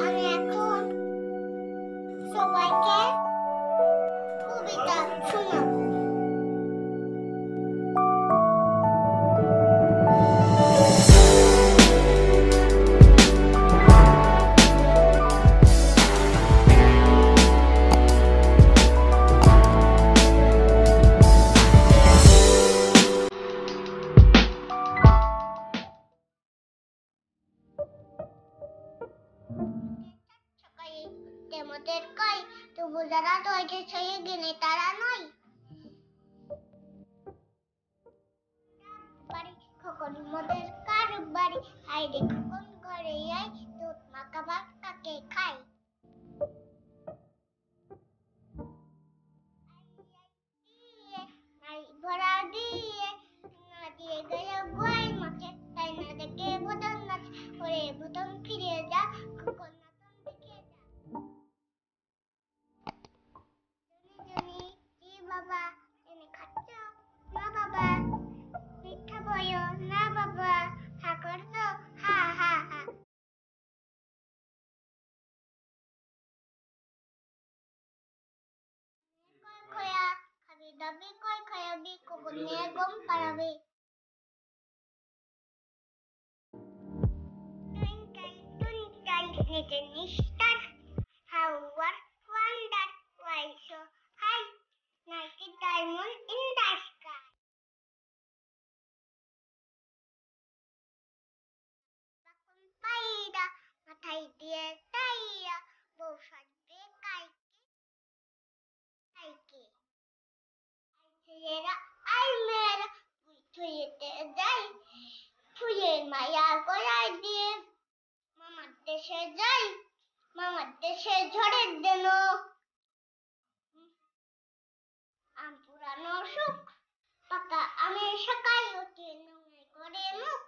আমি এখন সবাইকে কবিতা শোনাবো। সকালে তেমতের কই তবু যারা তৈরি ছয়ে গেলে তারা নয়। বাড়ি খোকন মোদের কার বাড়ি আইরে খোকন ঘরে আই দুধ মাখা ভাত কাকে খাই। আই ভরা দিয়ে না দিয়ে গেল গোয়াল মাঠে তাই না দেখে বুদন নাচ ওরে বুদন ফিরে যা খোকন নাচন দেখে যা। জনি জি বাবা এনে খাচ্ছ না বাবা মিথ্যা বলো না বাবা হা করছো হা হা হা। কয় খয়া খাবি দাবি কয় খায়াবি কবর নিয়ে গম পাড়াবি। Twinkle little mister, how what wonder why so high, like a diamond in the sky. Bakun paida, মাথায় দিয়ে তাইয়া বউ সাজবে কাইকে কাইকে। ছেলেরা আই মেয়েরা ছুঁয়েতে যাই ফুলের মায়া গলায় দিয়ে মামার দেশে যাই মামার দেশে ঝড়ের দিন আম পুরানো সুখ পাকা আমের শাকায় উঠে নোংরা করে মুখ